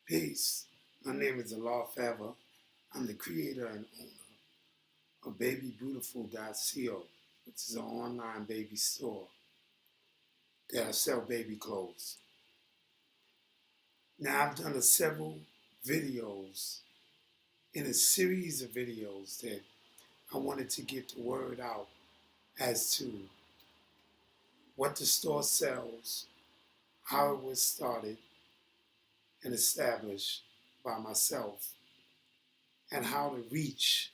Peace. My name is Allah Fava. I'm the creator and owner of BabyBeautiful.co, which is an online baby store that I sell baby clothes. Now, I've done several videos in a series of videos that I wanted to get the word out as to what the store sells, how it was started and established by myself, and how to reach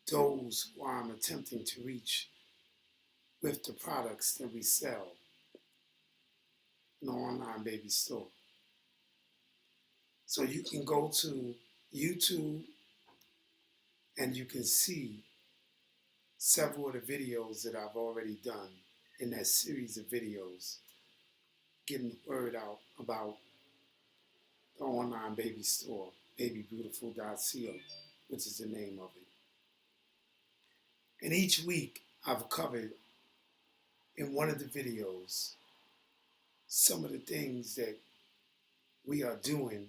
those who I'm attempting to reach with the products that we sell in the online baby store. So you can go to YouTube and you can see several of the videos that I've already done in that series of videos, getting the word out about the online baby store, BabyBeautiful.co, which is the name of it. And each week I've covered in one of the videos some of the things that we are doing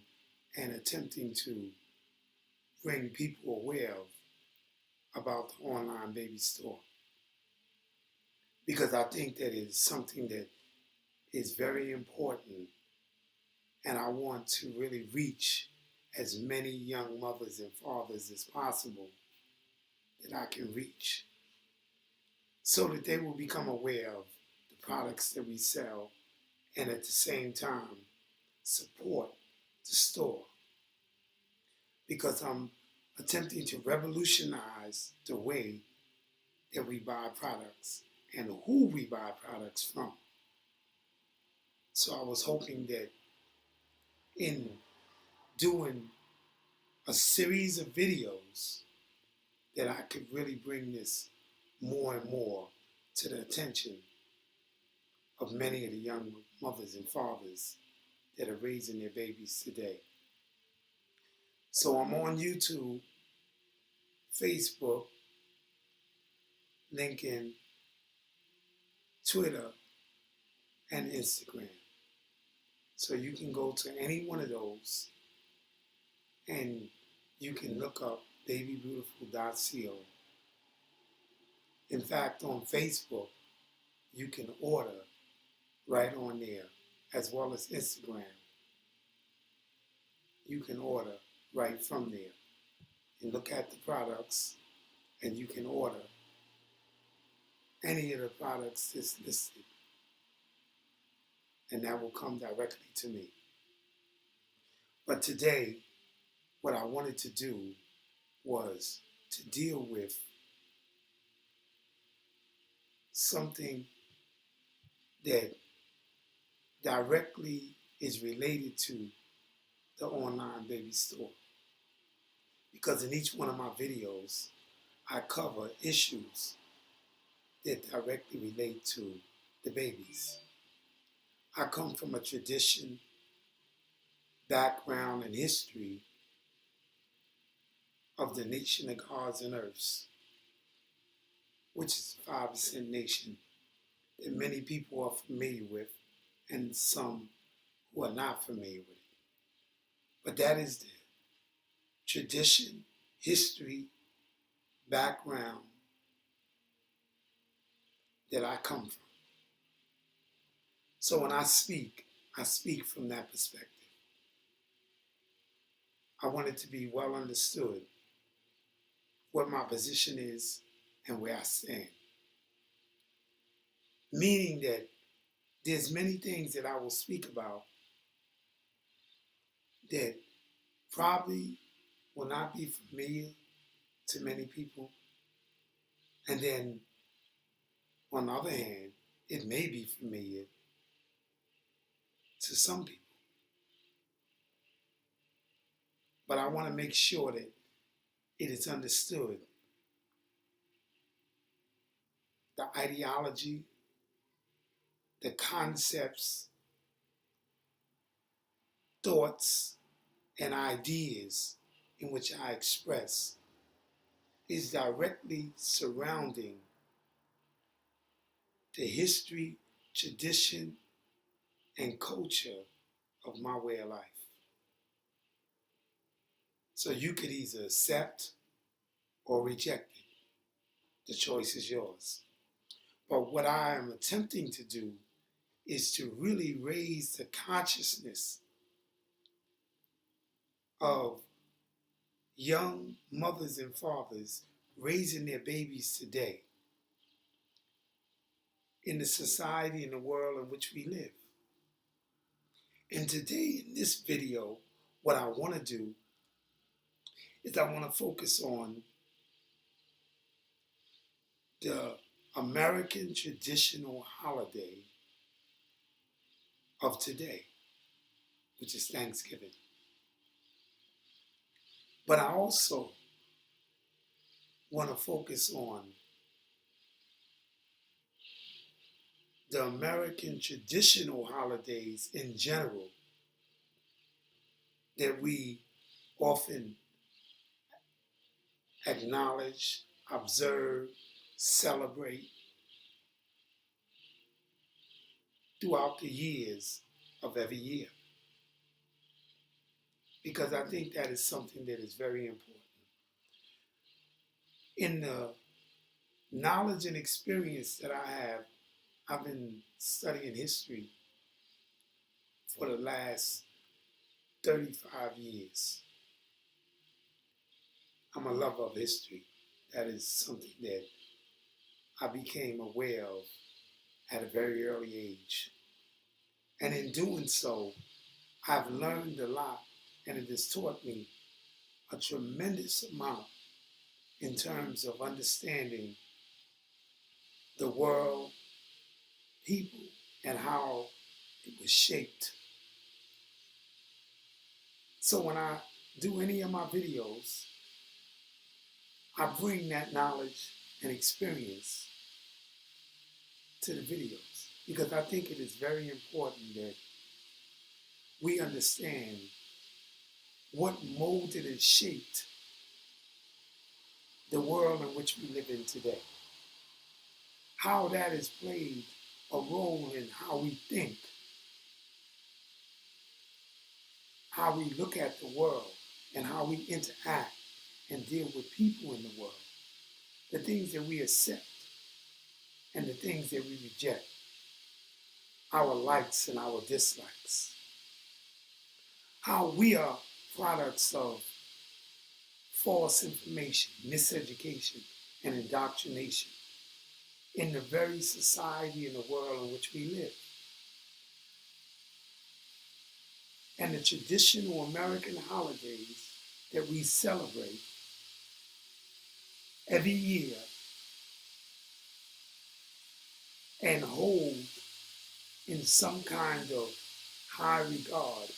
and attempting to bring people aware of about the online baby store. Because I think that is something that is very important, and I want to really reach as many young mothers and fathers as possible that I can reach, so that they will become aware of the products that we sell and at the same time support the store. Because I'm attempting to revolutionize the way that we buy products and who we buy products from. So I was hoping that in doing a series of videos that I could really bring this more and more to the attention of many of the young mothers and fathers that are raising their babies today. So I'm on YouTube, Facebook, LinkedIn, Twitter, and Instagram. So you can go to any one of those and you can look up BabyBeautiful.co. In fact, on Facebook, you can order right on there, as well as Instagram. You can order right from there and look at the products, and you can order any of the products that's listed, and that will come directly to me. But today, what I wanted to do was to deal with something that directly is related to the online baby store. Because in each one of my videos, I cover issues that directly relate to the babies. I come from a tradition, background, and history of the nation of gods and earths, which is a 5% nation that many people are familiar with and some who are not familiar with it. But that is the tradition, history, background that I come from. So when I speak from that perspective. I want it to be well understood what my position is and where I stand. Meaning that there's many things that I will speak about that probably will not be familiar to many people. And then, on the other hand, it may be familiar to some people. But I want to make sure that it is understood the ideology, the concepts, thoughts, and ideas in which I express is directly surrounding the history, tradition, and culture of my way of life. So you could either accept or reject it. The choice is yours. But what I am attempting to do is to really raise the consciousness of young mothers and fathers raising their babies today in the society and the world in which we live. And today in this video, what I want to do is I want to focus on the American traditional holiday of today, which is Thanksgiving. But I also want to focus on the American traditional holidays in general that we often acknowledge, observe, celebrate throughout the years of every year. Because I think that is something that is very important. In the knowledge and experience that I have, I've been studying history for the last 35 years. I'm a lover of history. That is something that I became aware of at a very early age. And in doing so, I've learned a lot, and it has taught me a tremendous amount in terms of understanding the world, people, and how it was shaped. So when I do any of my videos, I bring that knowledge and experience to the videos because I think it is very important that we understand what molded and shaped the world in which we live in today. How that has played a role in how we think, how we look at the world, and how we interact and deal with people in the world. The things that we accept and the things that we reject. Our likes and our dislikes. How we are products of false information, miseducation, and indoctrination in the very society and the world in which we live. And the traditional American holidays that we celebrate every year and hold in some kind of high regard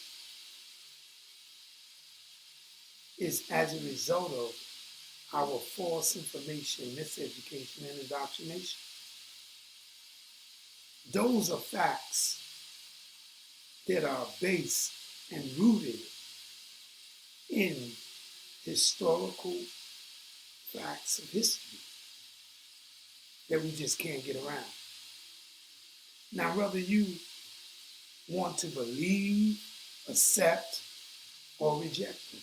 is as a result of our false information, miseducation, and indoctrination. Those are facts that are based and rooted in historical facts of history that we just can't get around. Now, whether you want to believe, accept, or reject it,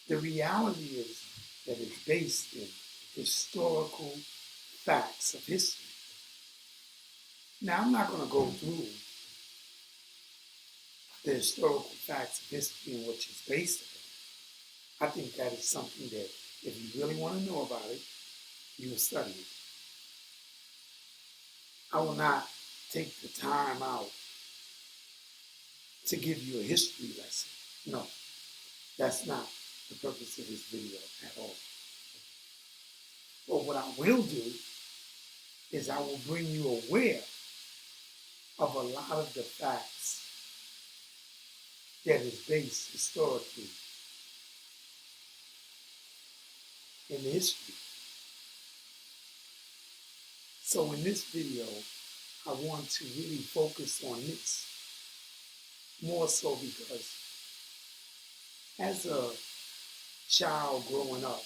the reality is that it's based in historical facts of history. Now, I'm not going to go through the historical facts of history and what it's based upon. I think that is something that if you really want to know about it, you will study it. I will not take the time out to give you a history lesson. No, that's not the purpose of this video at all. But what I will do is I will bring you aware of a lot of the facts that is based historically in history. So in this video, I want to really focus on this, more so because as a child growing up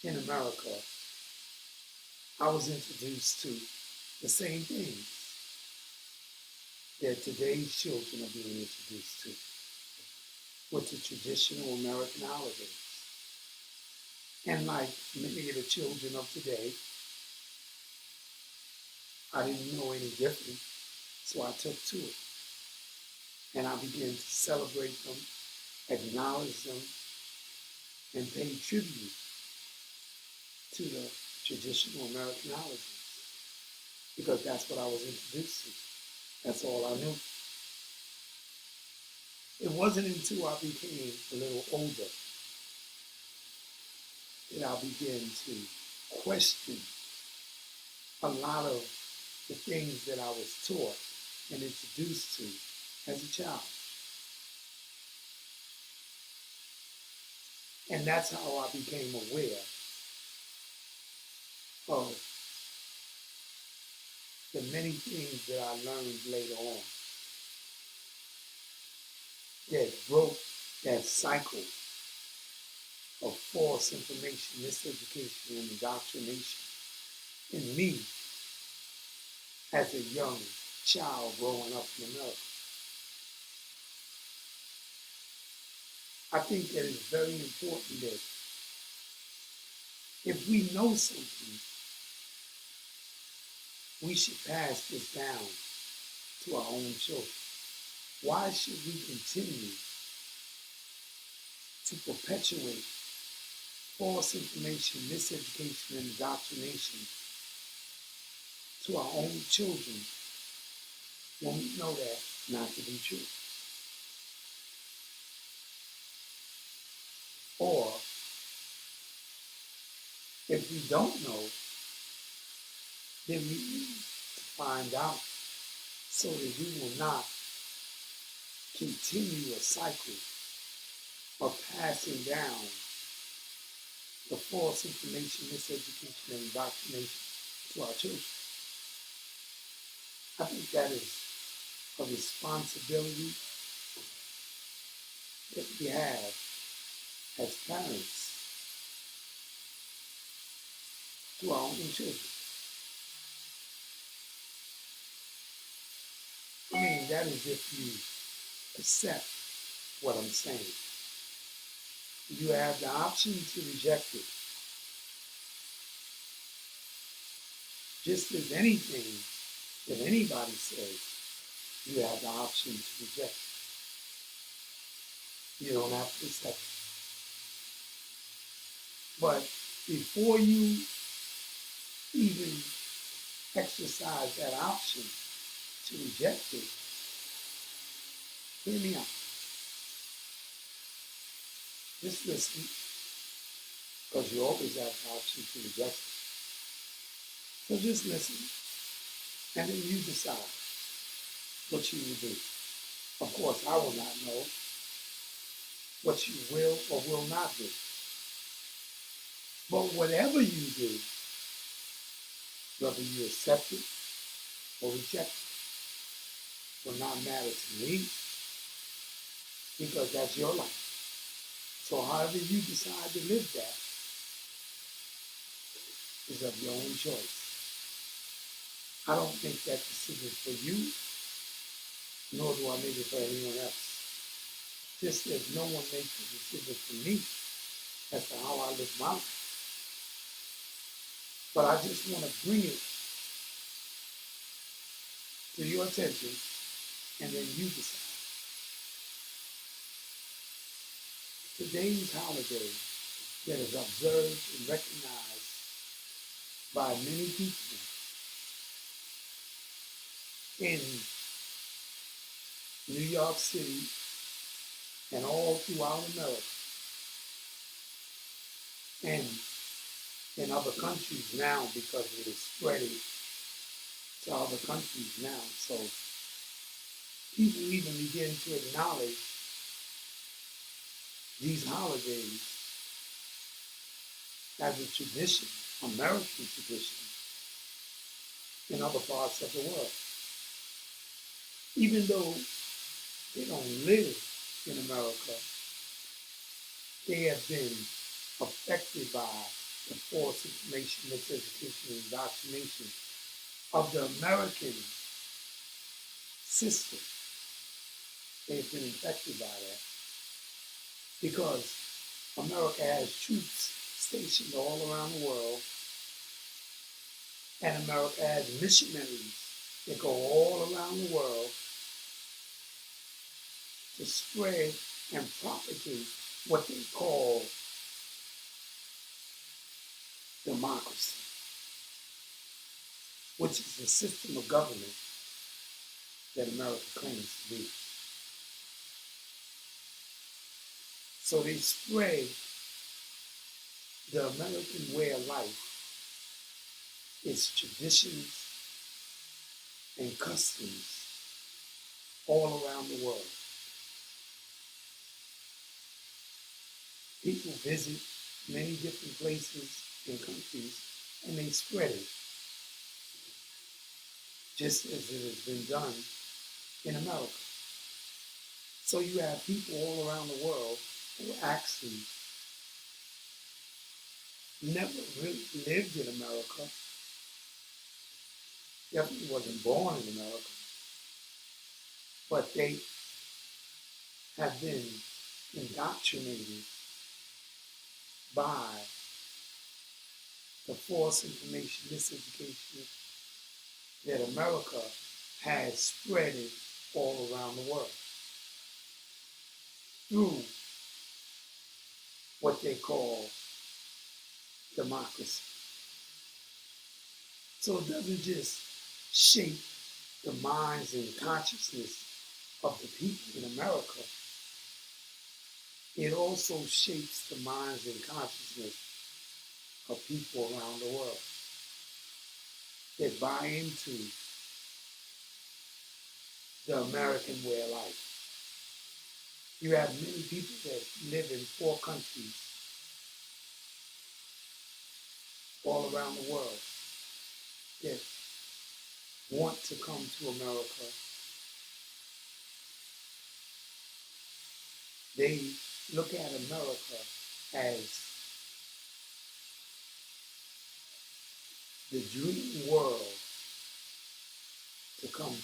in America, I was introduced to the same things that today's children are being introduced to. with the traditional American holidays. And like many of the children of today, I didn't know any different, so I took to it. And I began to celebrate them, acknowledge them, and pay tribute to the traditional American holidays because that's what I was introduced to. That's all I knew. It wasn't until I became a little older that I began to question a lot of the things that I was taught and introduced to as a child. And that's how I became aware of the many things that I learned later on that broke that cycle of false information, miseducation, and indoctrination in me as a young child growing up in America. I think that it's very important that if we know something, we should pass this down to our own children. Why should we continue to perpetuate false information, miseducation, and indoctrination to our own children when we know that not to be true? Or if we don't know, then we need to find out so that we will not continue a cycle of passing down the false information, miseducation, and indoctrination to our children. I think that is a responsibility that we have as parents to our own children. I mean, that is if you accept what I'm saying. You have the option to reject it. Just as anything that anybody says, you have the option to reject it. You don't have to accept it. But before you even exercise that option to reject it, hear me out. Just listen, because you always have the option to reject it. So just listen, and then you decide what you will do. Of course, I will not know what you will or will not do. But whatever you do, whether you accept it or reject it, will not matter to me because that's your life. So however you decide to live that is of your own choice. I don't make that decision for you, nor do I make it for anyone else. Just as no one makes the decision for me as to how I live my life. But I just want to bring it to your attention, and then you decide. Today's holiday that is observed and recognized by many people in New York City and all throughout America and in other countries now because it is spreading to other countries now. So people even begin to acknowledge these holidays as a tradition, American tradition, in other parts of the world. Even though they don't live in America, they have been affected by the false information, miseducation, and indoctrination of the American system. They've been infected by that. because America has troops stationed all around the world, and America has missionaries that go all around the world to spread and propagate what they call democracy, which is the system of government that America claims to be. So they spread the American way of life, its traditions and customs all around the world. People visit many different places and countries, and they spread it, just as it has been done in America. So you have people all around the world who actually never really lived in America, definitely wasn't born in America, but they have been indoctrinated by the false information, miseducation that America has spread it all around the world through what they call democracy. So it doesn't just shape the minds and consciousness of the people in America, it also shapes the minds and consciousness of people around the world that buy into the American way of life. You have many people that live in 4 countries all around the world that want to come to America. They look at America as the dream world to come to.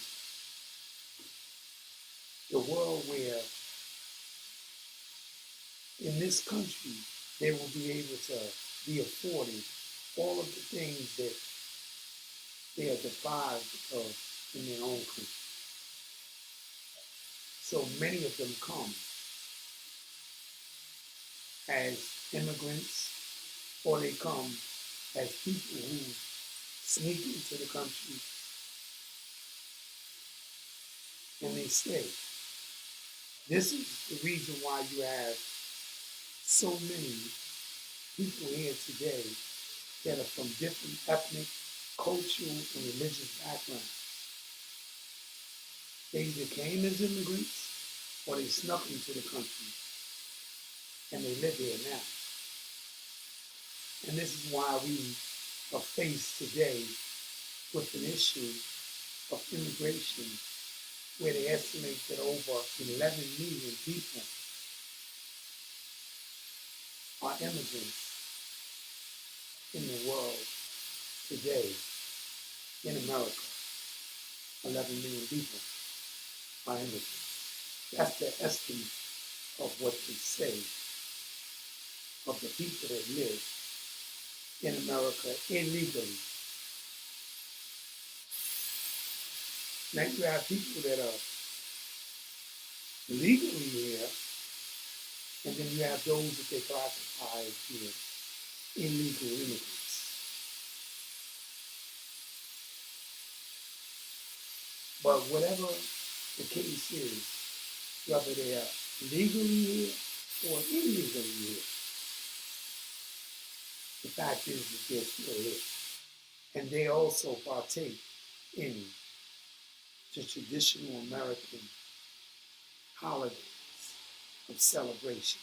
The world where in this country they will be able to be afforded all of the things that they are deprived of in their own country. So many of them come as immigrants, or they come as people who sneak into the country and they stay. This is the reason why you have so many people here today that are from different ethnic, cultural, and religious backgrounds. They either came as immigrants or they snuck into the country and they live here now. And this is why we are faced today with an issue of immigration where they estimate that over 11 million people are immigrants in the world today in America. 11 million people are immigrants. That's the estimate of what they say of the people that live in America illegally. Now you have people that are legally here, and then you have those that they classify as being illegal immigrants. But whatever the case is, whether they are legally here or illegally here, the fact is that they're still here. And they also partake in the traditional American holidays of celebration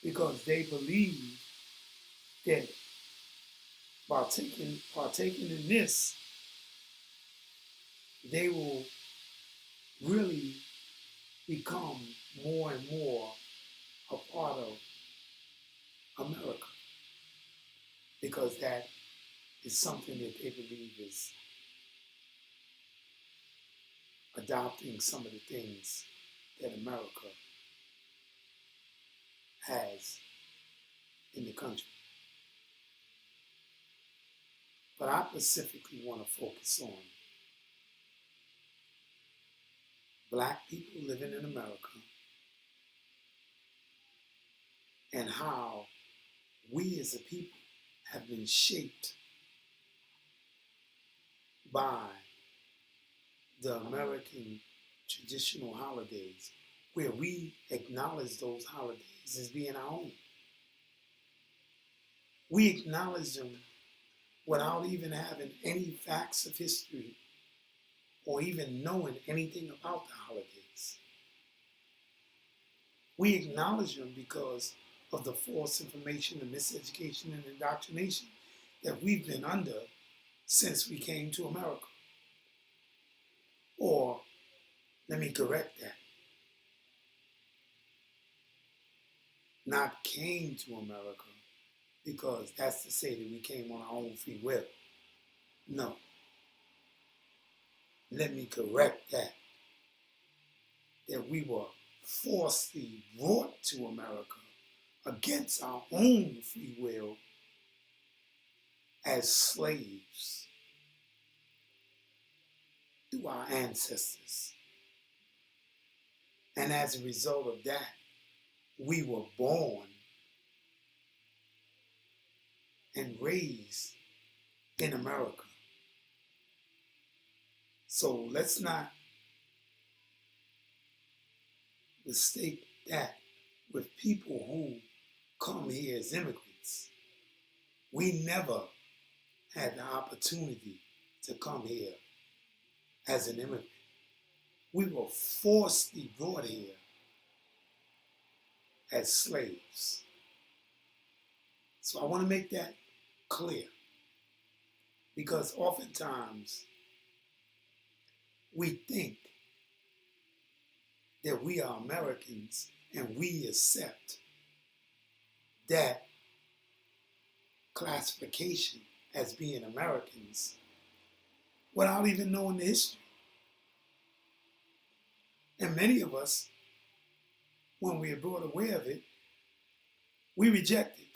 because they believe that partaking in this, they will really become more and more a part of America because that is something that they believe is adopting some of the things that America has in the country. But I specifically want to focus on black people living in America and how we as a people have been shaped by the American traditional holidays, where we acknowledge those holidays as being our own. We acknowledge them without even having any facts of history or even knowing anything about the holidays. We acknowledge them because of the false information, the miseducation, and indoctrination that we've been under since we came to America. Or, let me correct that, not came to America, because that's to say that we came on our own free will. No. Let me correct that. That we were forcibly brought to America against our own free will as slaves through our ancestors. And as a result of that, we were born and raised in America. So let's not mistake that with people who come here as immigrants. We never had the opportunity to come here as an immigrant. We were forcibly brought here as slaves. So I want to make that clear, because oftentimes we think that we are Americans and we accept that classification as being Americans without even knowing the history. And many of us, when we are brought aware of it, we reject it.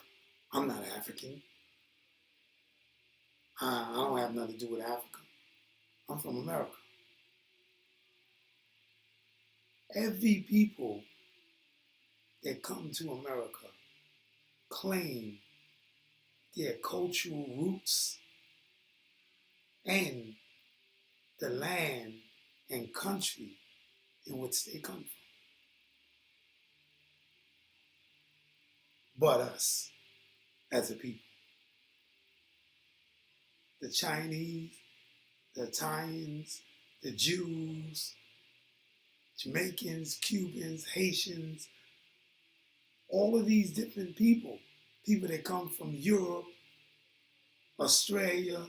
I'm not African. I don't have nothing to do with Africa. I'm from America. Every people that come to America claim their cultural roots and the land and country in which they come from. But us, as a people. The Chinese, the Italians, the Jews, Jamaicans, Cubans, Haitians, all of these different people that come from Europe, Australia,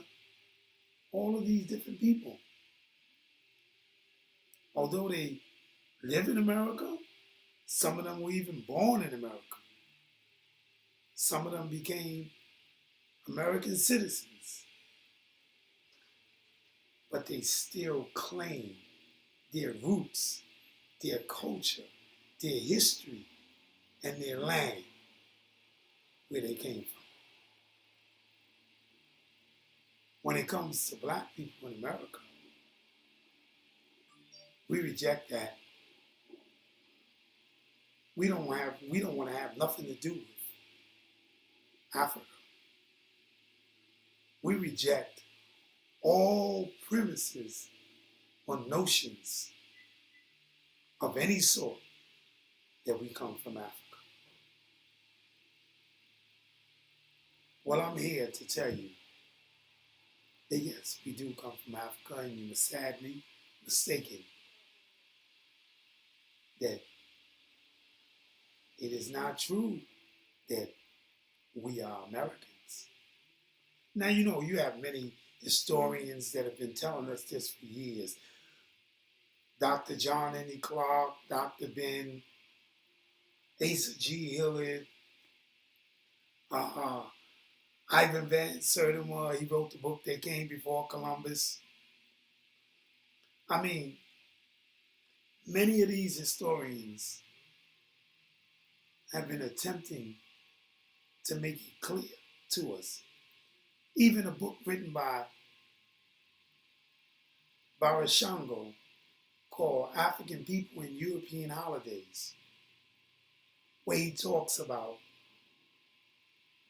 all of these different people. Although they live in America, some of them were even born in America. Some of them became American citizens. But they still claim their roots, their culture, their history, and their land where they came from. When it comes to black people in America, we reject that. We don't want to have nothing to do with Africa. We reject all premises or notions of any sort that we come from Africa. Well, I'm here to tell you that yes, we do come from Africa, and you were sadly mistaken that it is not true that we are Americans. Now, you have many historians that have been telling us this for years. Dr. John N. Clark, Dr. Ben, Asa G. Hilliard, Ivan Van Sertima, he wrote the book They Came Before Columbus. I mean, many of these historians have been attempting to make it clear to us. Even a book written by Barashango called African People and European Holidays, where he talks about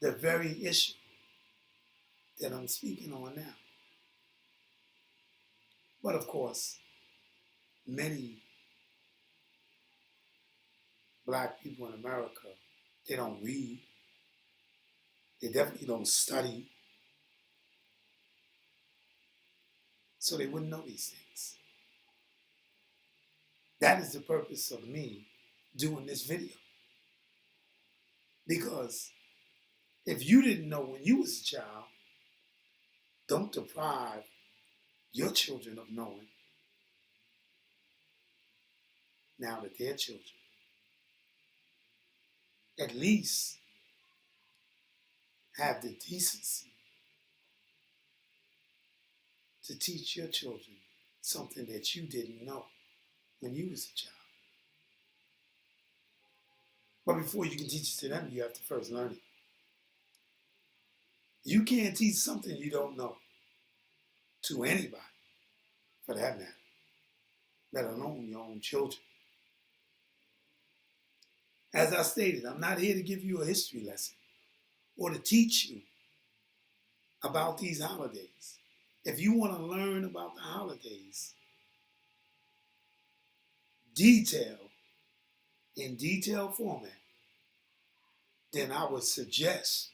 the very issue that I'm speaking on now. But of course, many black people in America, they don't read, they definitely don't study, so they wouldn't know these things. That is the purpose of me doing this video. Because if you didn't know when you was a child, don't deprive your children of knowing now that they're children. At least have the decency to teach your children something that you didn't know when you was a child. But before you can teach it to them, you have to first learn it. You can't teach something you don't know to anybody, for that matter, let alone your own children. As I stated, I'm not here to give you a history lesson or to teach you about these holidays. If you want to learn about the holidays, in detailed format, then I would suggest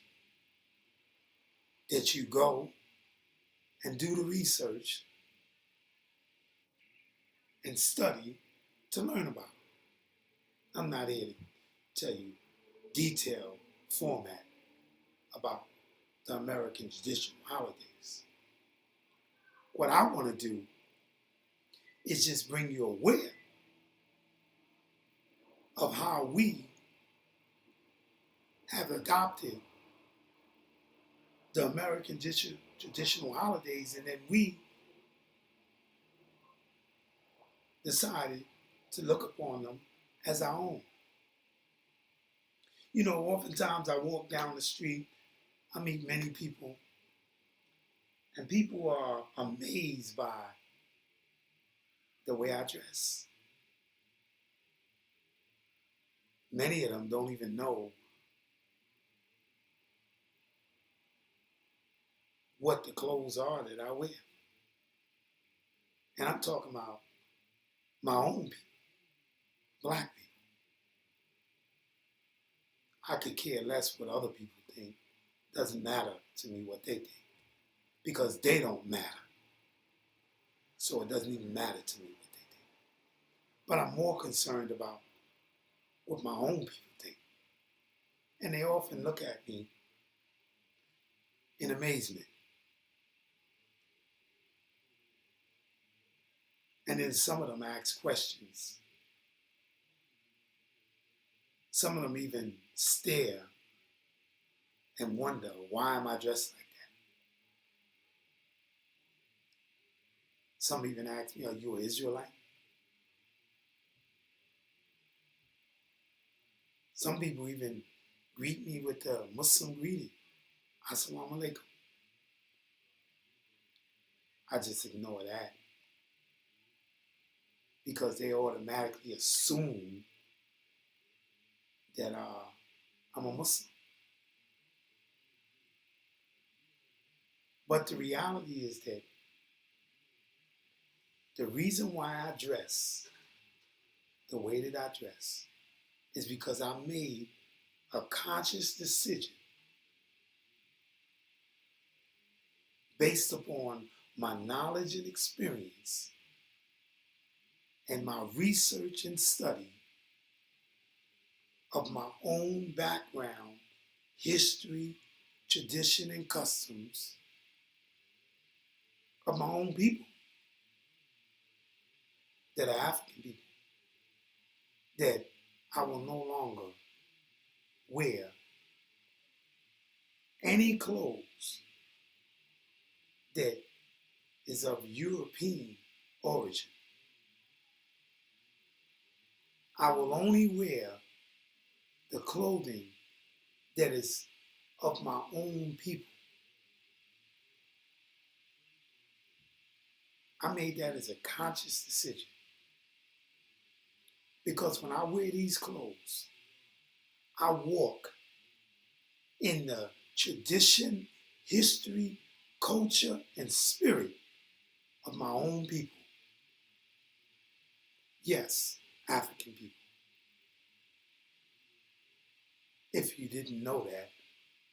that you go and do the research and study to learn about it. I'm not here to tell you detailed format about the American traditional holidays. What I want to do is just bring you aware of how we have adopted the American traditional holidays, and then we decided to look upon them as our own. You know, oftentimes I walk down the street, I meet many people, and people are amazed by the way I dress. Many of them don't even know what the clothes are that I wear. And I'm talking about my own people, black people. I could care less what other people think. Doesn't matter to me what they think, because they don't matter. So it doesn't even matter to me what they think. But I'm more concerned about what my own people think. And they often look at me in amazement. And then some of them ask questions. Some of them even stare and wonder, why am I dressed like that? Some even ask me, are you an Israelite? Some people even greet me with the Muslim greeting, Assalamu alaikum. I just ignore that, because they automatically assume that I'm a Muslim. But the reality is that the reason why I dress the way that I dress is because I made a conscious decision based upon my knowledge and experience and my research and study of my own background, history, tradition, and customs of my own people that are African people, that I will no longer wear any clothes that is of European origin. I will only wear the clothing that is of my own people. I made that as a conscious decision. Because when I wear these clothes, I walk in the tradition, history, culture, and spirit of my own people. Yes, African people. If you didn't know that,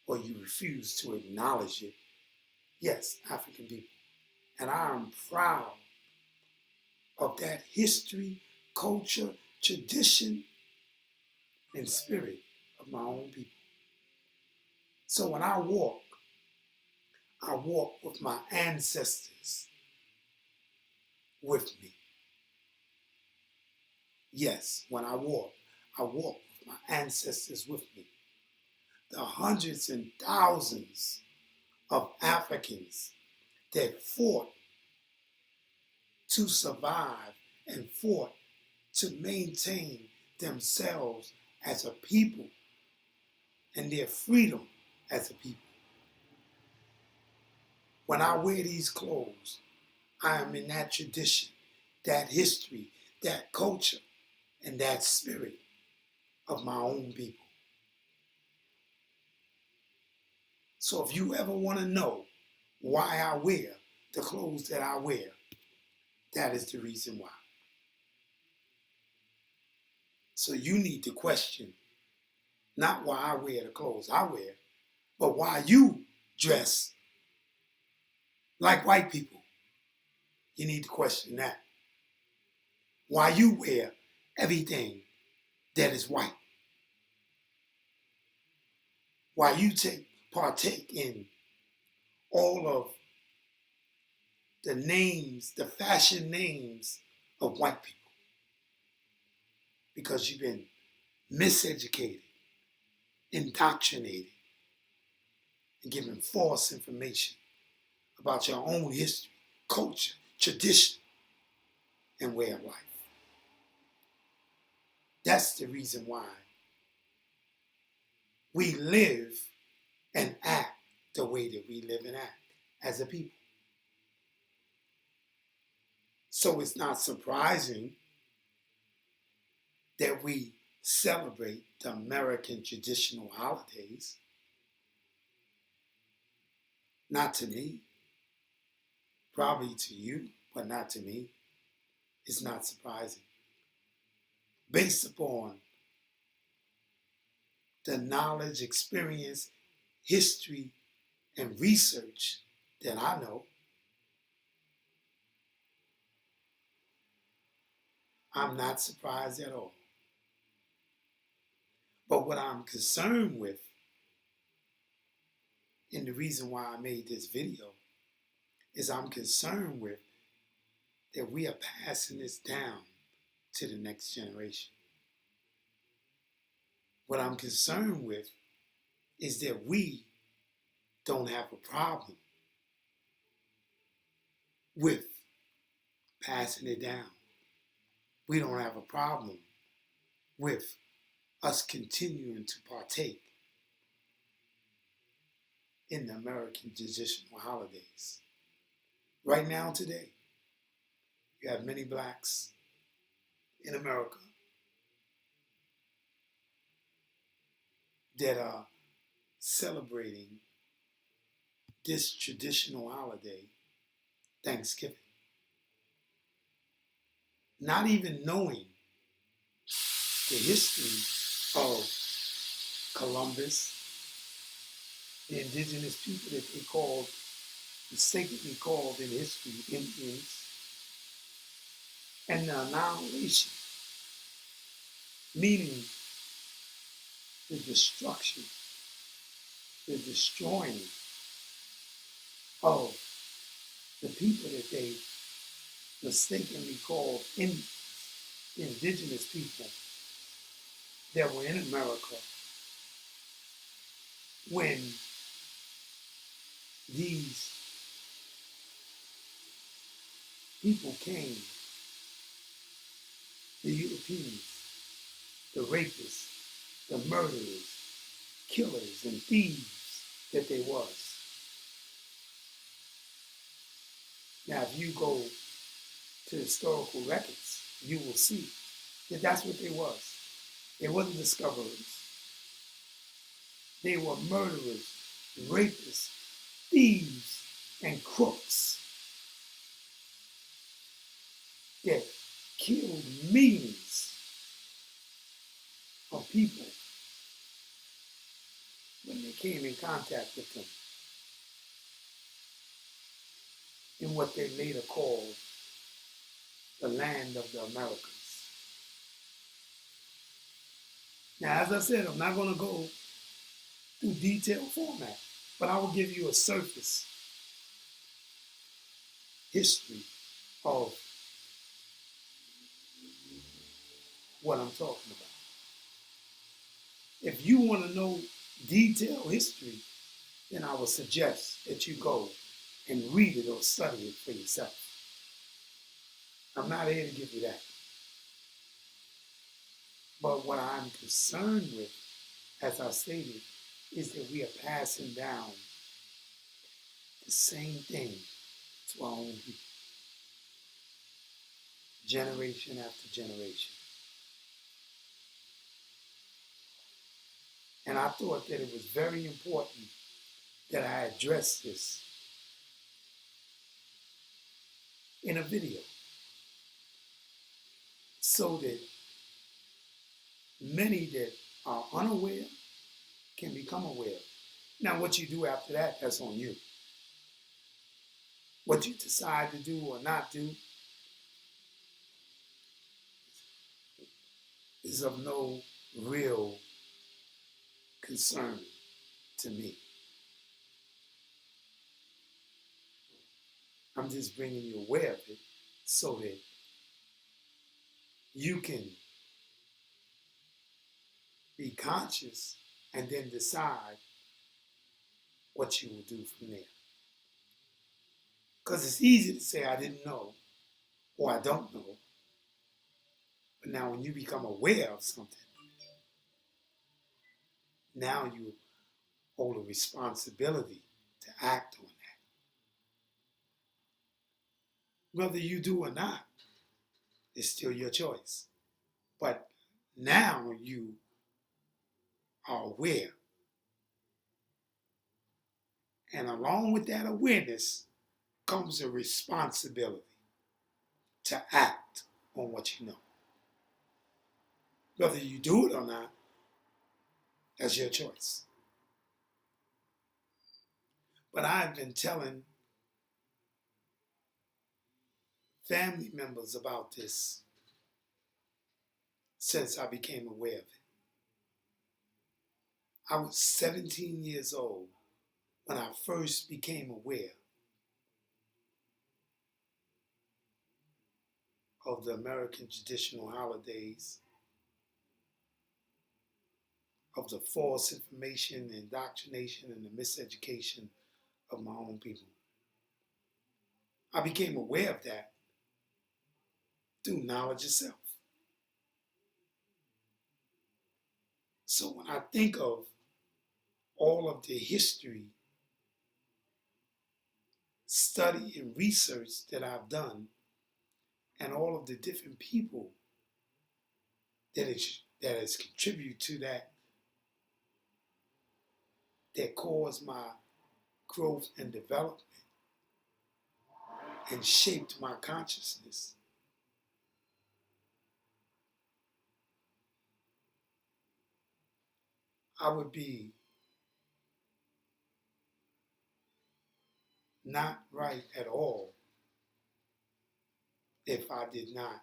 or you refuse to acknowledge it, yes, African people. And I am proud of that history, culture, tradition, and spirit of my own people. So when I walk with my ancestors with me. Yes, when I walk with my ancestors with me. The hundreds and thousands of Africans that fought to survive and fought to maintain themselves as a people and their freedom as a people. When I wear these clothes, I am in that tradition, that history, that culture, and that spirit of my own people. So if you ever want to know why I wear the clothes that I wear, that is the reason why. So you need to question not why I wear the clothes I wear, but why you dress like white people. You need to question that. Why you wear everything that is white. Why you partake in all of the names, the fashion names of white people. Because you've been miseducated, indoctrinated, and given false information about your own history, culture, tradition, and way of life. That's the reason why we live and act the way that we live and act as a people. So it's not surprising that we celebrate the American traditional holidays. Not to me, probably to you, but not to me. It's not surprising. Based upon the knowledge, experience, history, and research that I know, I'm not surprised at all. But what I'm concerned with, and the reason why I made this video, is I'm concerned with that we are passing this down to the next generation. What I'm concerned with is that we don't have a problem with passing it down. We don't have a problem with us continuing to partake in the American traditional holidays. Right now, today, you have many blacks in America that are celebrating this traditional holiday, Thanksgiving, not even knowing the history of Columbus, the indigenous people that they called, mistakenly called in history Indians, and the annihilation, meaning the destruction, the destroying of the people that they mistakenly called indigenous people that were in America when these people came, the Europeans, the rapists, the murderers, killers, and thieves that they was. Now, if you go to historical records, you will see that that's what they was. They wasn't discoverers. They were murderers, rapists, thieves, and crooks that killed millions of people when they came in contact with them in what they later called the land of the Americas. Now, as I said, I'm not going to go through detailed format, but I will give you a surface history of what I'm talking about. If you want to know detailed history, then I would suggest that you go and read it or study it for yourself. I'm not here to give you that. But what I'm concerned with, as I stated, is that we are passing down the same thing to our own people, generation after generation. And I thought that it was very important that I address this in a video so that many that are unaware can become aware. Now, what you do after that, that's on you. What you decide to do or not do is of no real concern to me. I'm just bringing you aware of it so that you can be conscious and then decide what you will do from there. Because it's easy to say, I didn't know, or I don't know. But now when you become aware of something, now you hold a responsibility to act on that. Whether you do or not, it's still your choice. But now you are aware. And along with that awareness comes a responsibility to act on what you know. Whether you do it or not, that's your choice. But I've been telling family members about this since I became aware of it. I was 17 years old when I first became aware of the American traditional holidays, of the false information, indoctrination, and the miseducation of my own people. I became aware of that through knowledge of self. So when I think of all of the history, study, and research that I've done, and all of the different people that has contributed to that caused my growth and development and shaped my consciousness, I would be not right at all if I did not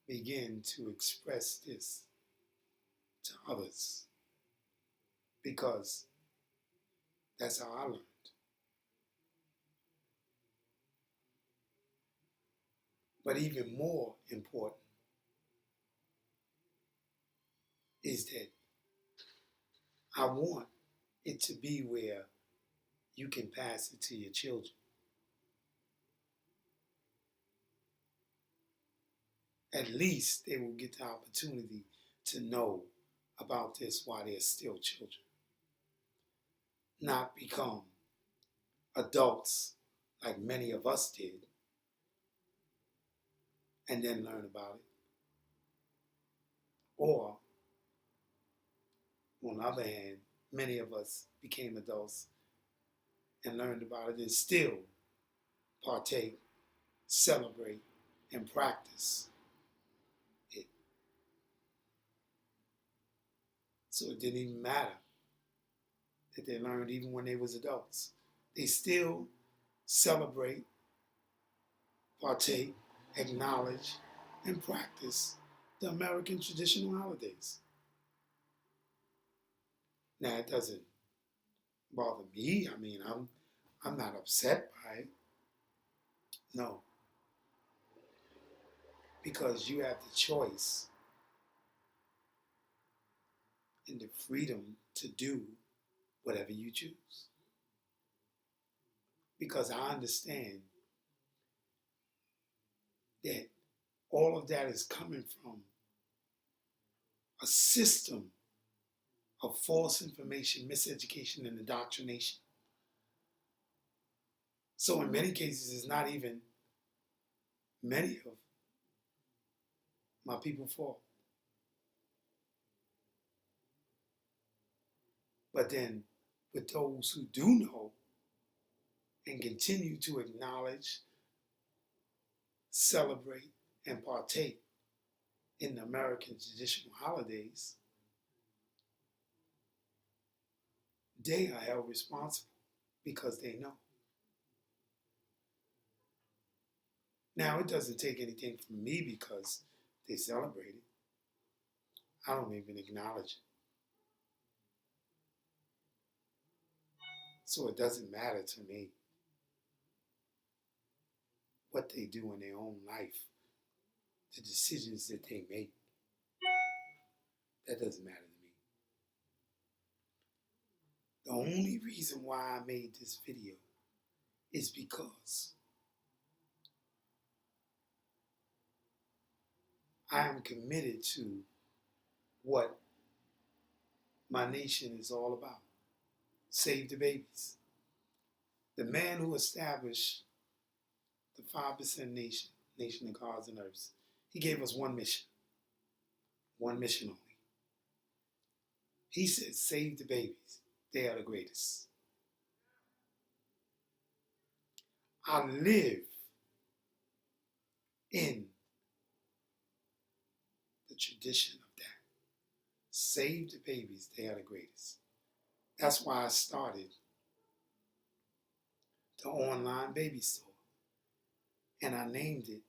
begin to express this to others, because that's how I learned. But even more important is that I want it to be where you can pass it to your children. At least they will get the opportunity to know about this while they're still children, not become adults like many of us did and then learn about it. Or, on the other hand, many of us became adults and learned about it and still partake, celebrate, and practice it. So it didn't even matter that they learned even when they was adults. They still celebrate, partake, acknowledge, and practice the American traditional holidays. Now it doesn't bother me. I mean, I'm not upset by it. No, because you have the choice and the freedom to do whatever you choose. Because I understand that all of that is coming from a system of false information, miseducation, and indoctrination. So in many cases, it's not even many of my people's fault. But then with those who do know and continue to acknowledge, celebrate, and partake in the American traditional holidays, they are held responsible because they know. Now, it doesn't take anything from me because they celebrate it. I don't even acknowledge it. So it doesn't matter to me what they do in their own life, the decisions that they make. That doesn't matter to me. The only reason why I made this video is because I am committed to what my nation is all about. Save the babies. The man who established the 5% nation of gods and earths, he gave us one mission only. He said, save the babies. They are the greatest. I live in the tradition of that. Save the babies. They are the greatest. That's why I started the online baby store. And I named it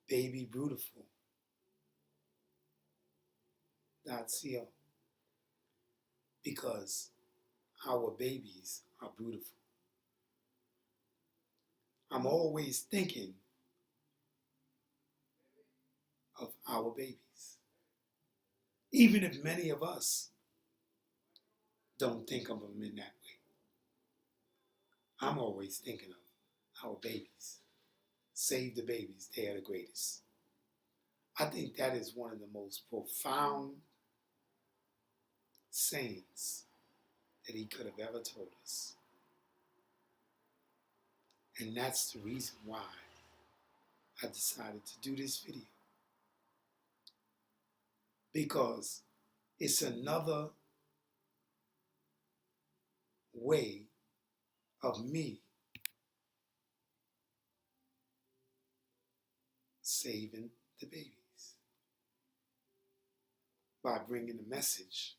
BabyBrutiful.co, because our babies are beautiful. I'm always thinking of our babies, even if many of us don't think of them in that way. I'm always thinking of our babies. Save the babies, they are the greatest. I think that is one of the most profound sayings that he could have ever told us. And that's the reason why I decided to do this video. Because it's another way of me saving the babies by bringing a message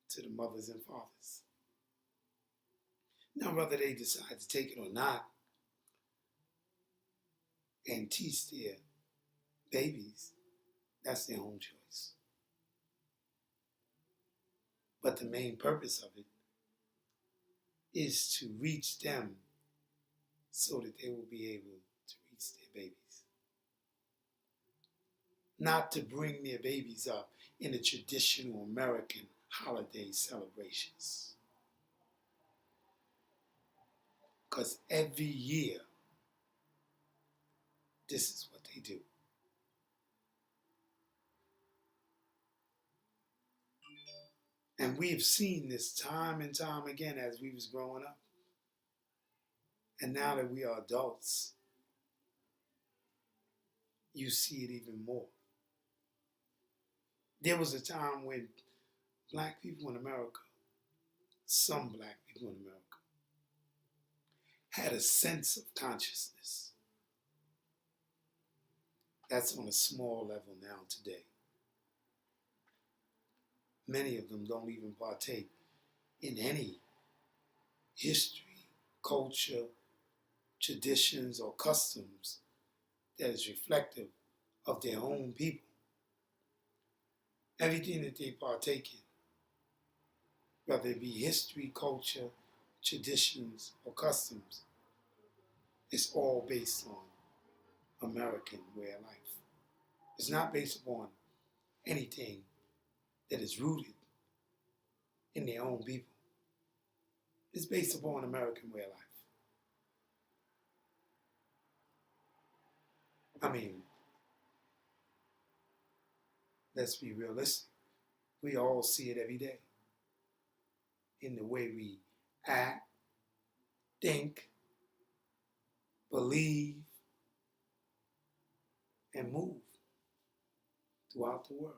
to the mothers and fathers. Now, whether they decide to take it or not and teach their babies, that's their own choice. But the main purpose of it is to reach them so that they will be able to reach their babies. Not to bring their babies up in the traditional American holiday celebrations. Because every year, this is what they do. And we've seen this time and time again as we was growing up. And now that we are adults, you see it even more. There was a time when black people in America, some black people in America, had a sense of consciousness. That's on a small level now today. Many of them don't even partake in any history, culture, traditions, or customs that is reflective of their own people. Everything that they partake in, whether it be history, culture, traditions, or customs, is all based on American way of life. It's not based upon anything that is rooted in their own people. It's based upon American way of life. I mean, let's be realistic. We all see it every day in the way we act, think, believe, and move throughout the world.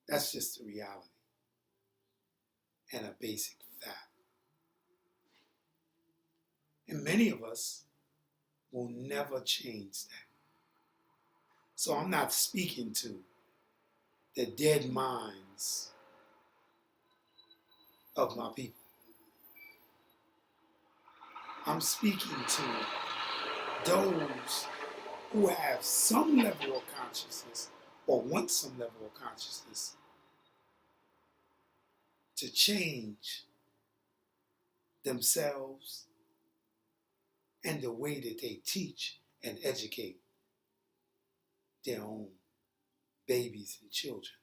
That's just the reality and a basic fact. And many of us will never change that. So I'm not speaking to the dead minds of my people. I'm speaking to those who have some level of consciousness or want some level of consciousness to change themselves and the way that they teach and educate their own babies and children.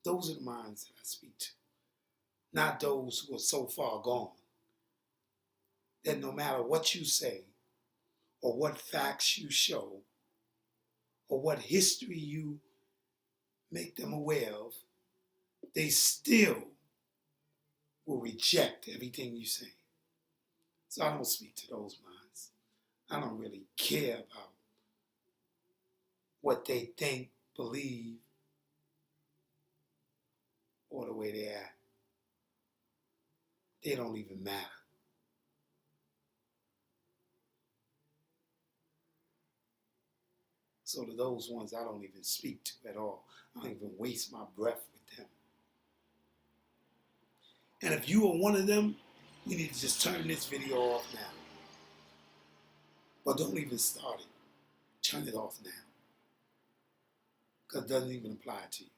Those are the minds that I speak to, not those who are so far gone that no matter what you say or what facts you show or what history you make them aware of, they still will reject everything you say. So I don't speak to those minds. I don't really care about what they think, believe, or the way they act. They don't even matter. So to those ones, I don't even speak to at all. I don't even waste my breath with them. And if you are one of them, you need to just turn this video off now. But don't even start it. Turn it off now. Because it doesn't even apply to you.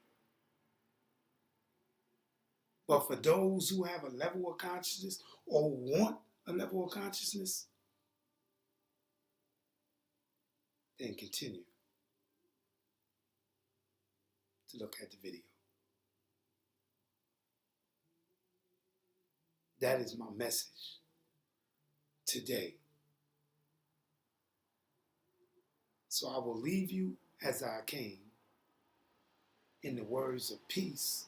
But for those who have a level of consciousness or want a level of consciousness, then continue to look at the video. That is my message today. So I will leave you as I came, in the words of peace,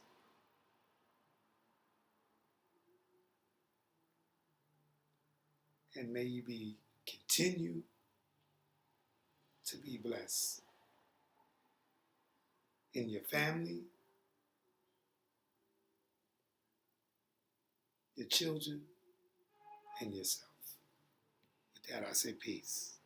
and may you continue to be blessed in your family, your children, and yourself. With that, I say peace.